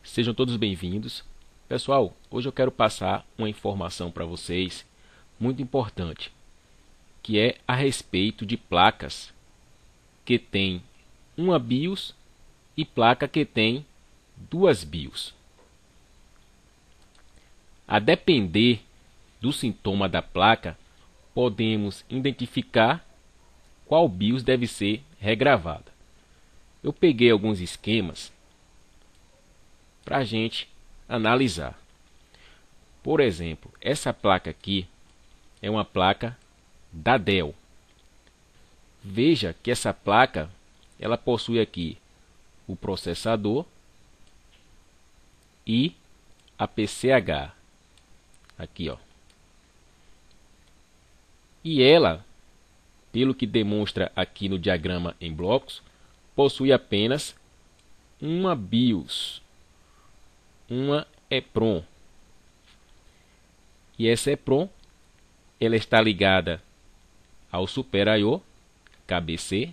Sejam todos bem-vindos. Pessoal, hoje eu quero passar uma informação para vocês muito importante, que é a respeito de placas que tem uma BIOS e placa que tem duas BIOS. A depender do sintoma da placa, podemos identificar qual BIOS deve ser regravada. Eu peguei alguns esquemas para a gente analisar. Por exemplo, essa placa aqui é uma placa da Dell. Veja que essa placa ela possui aqui o processador e a PCH. Aqui, ó. E ela, pelo que demonstra aqui no diagrama em blocos, possui apenas uma BIOS, uma EPROM. E essa EPROM ela está ligada ao Super I/O KBC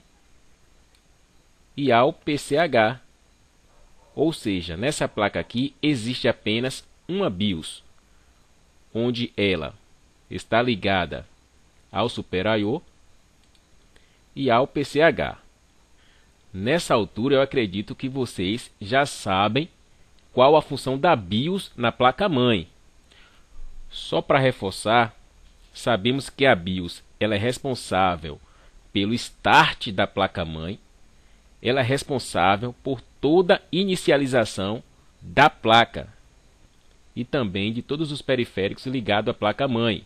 e ao PCH. Ou seja, nessa placa aqui existe apenas uma BIOS, onde ela está ligada ao Super I/O e ao PCH. Nessa altura eu acredito que vocês já sabem qual a função da BIOS na placa-mãe. Só para reforçar, sabemos que a BIOS ela é responsável pelo start da placa-mãe, ela é responsável por toda a inicialização da placa e também de todos os periféricos ligados à placa-mãe.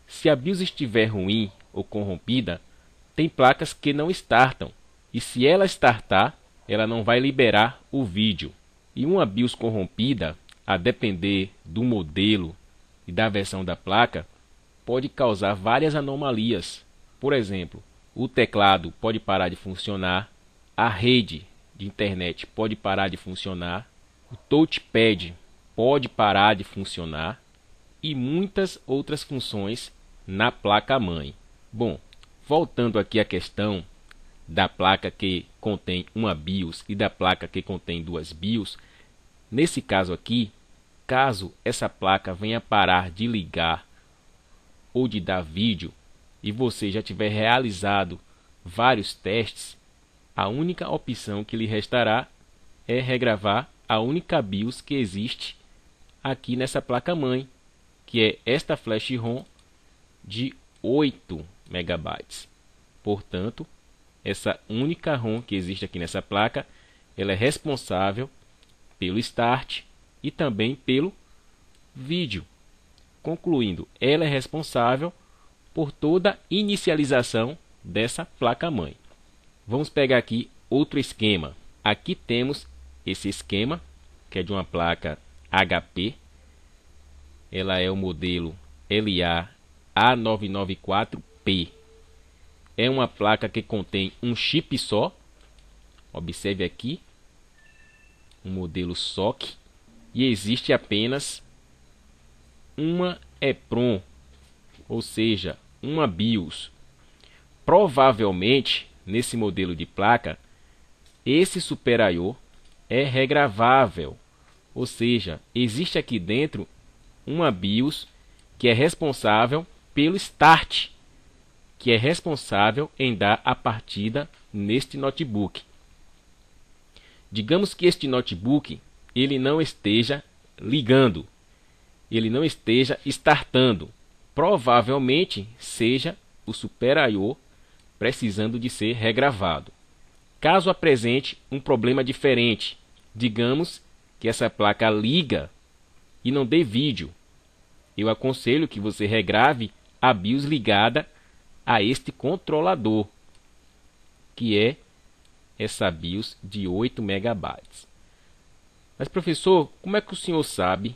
Se a BIOS estiver ruim ou corrompida, tem placas que não startam, e se ela startar, ela não vai liberar o vídeo. E uma BIOS corrompida, a depender do modelo e da versão da placa, pode causar várias anomalias. Por exemplo, o teclado pode parar de funcionar, a rede de internet pode parar de funcionar, o touchpad pode parar de funcionar e muitas outras funções na placa-mãe. Bom, voltando aqui à questão da placa que contém uma BIOS e da placa que contém duas BIOS, nesse caso aqui, caso essa placa venha parar de ligar ou de dar vídeo e você já tiver realizado vários testes, a única opção que lhe restará é regravar a única BIOS que existe aqui nessa placa-mãe, que é esta flash ROM de 8 MB. Portanto, essa única ROM que existe aqui nessa placa, ela é responsável pelo start e também pelo vídeo. Concluindo, ela é responsável por toda a inicialização dessa placa-mãe. Vamos pegar aqui outro esquema. Aqui temos esse esquema, que é de uma placa HP. Ela é o modelo LA A994P. É uma placa que contém um chip só. Observe aqui, um modelo SOC. E existe apenas uma EPROM, ou seja, uma BIOS. Provavelmente, nesse modelo de placa, esse Super I/O é regravável, ou seja, existe aqui dentro uma BIOS que é responsável pelo start, que é responsável em dar a partida neste notebook. Digamos que este notebook ele não esteja ligando, ele não esteja startando. Provavelmente seja o Super I/O precisando de ser regravado. Caso apresente um problema diferente, digamos que essa placa liga e não dê vídeo, eu aconselho que você regrave a BIOS ligada a este controlador, que é essa BIOS de 8 MB. Mas professor, como é que o senhor sabe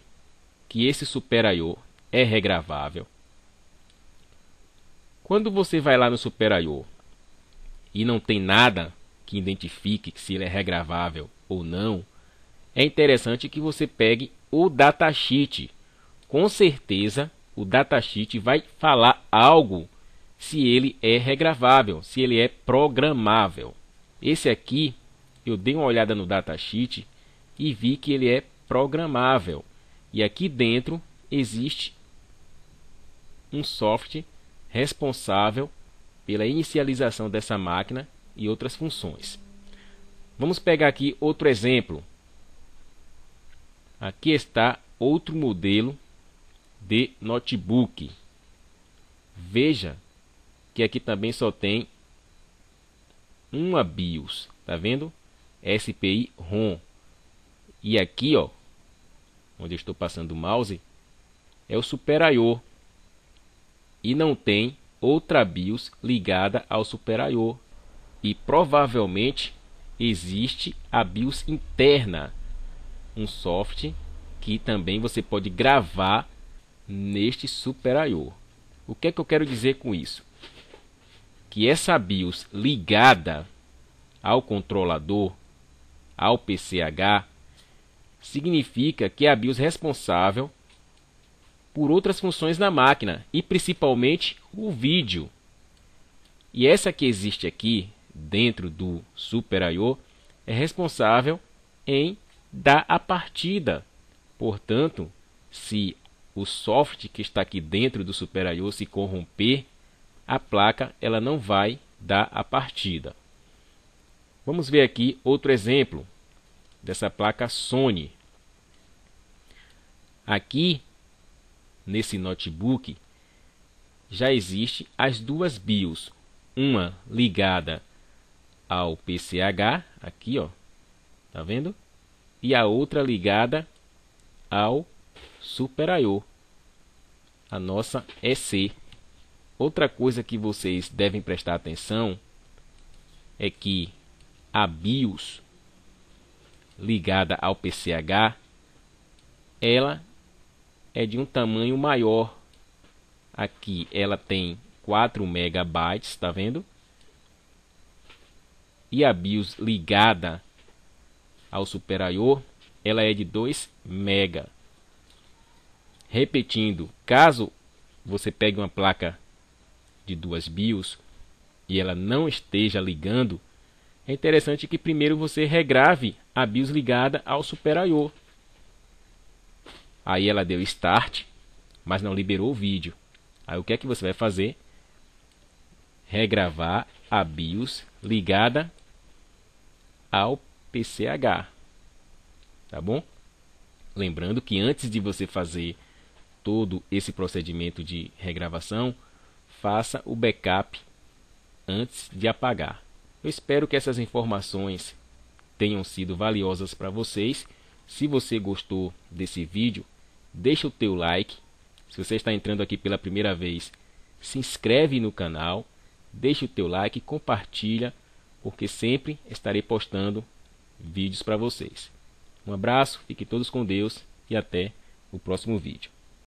que esse Super I/O é regravável? Quando você vai lá no Super I/O e não tem nada que identifique se ele é regravável ou não, é interessante que você pegue o datasheet. Com certeza o datasheet vai falar algo se ele é regravável, se ele é programável. Esse aqui, eu dei uma olhada no datasheet e vi que ele é programável. E aqui dentro existe um software responsável pela inicialização dessa máquina e outras funções. Vamos pegar aqui outro exemplo. Aqui está outro modelo de notebook. Veja que aqui também só tem uma BIOS, tá vendo? SPI ROM. E aqui, ó, onde eu estou passando o mouse, é o Super I/O. E não tem outra BIOS ligada ao Super I/O. E provavelmente existe a BIOS interna, um software que também você pode gravar neste Super I/O. O que é que eu quero dizer com isso? Que essa BIOS ligada ao controlador, ao PCH, significa que é a BIOS responsável por outras funções na máquina e principalmente o vídeo. E essa que existe aqui dentro do Super I/O é responsável em dar a partida. Portanto, se o software que está aqui dentro do Super I/O se corromper, a placa ela não vai dar a partida. Vamos ver aqui outro exemplo dessa placa Sony. Aqui nesse notebook já existe as duas BIOS, uma ligada ao PCH, aqui ó, tá vendo? E a outra ligada ao Super I/O, a nossa EC. Outra coisa que vocês devem prestar atenção é que a BIOS ligada ao PCH, ela é de um tamanho maior. Aqui ela tem 4 megabytes, tá vendo? E a BIOS ligada ao Super I/O, ela é de 2 mega. Repetindo, caso você pegue uma placa de duas BIOS e ela não esteja ligando, é interessante que primeiro você regrave a BIOS ligada ao Super I/O. Aí ela deu Start, mas não liberou o vídeo. Aí o que é que você vai fazer? Regravar a BIOS ligada ao PCH. Tá bom? Lembrando que antes de você fazer todo esse procedimento de regravação, faça o backup antes de apagar. Eu espero que essas informações tenham sido valiosas para vocês. Se você gostou desse vídeo, deixa o teu like. Se você está entrando aqui pela primeira vez, se inscreve no canal, deixa o teu like e compartilha, porque sempre estarei postando vídeos para vocês. Um abraço, fiquem todos com Deus e até o próximo vídeo.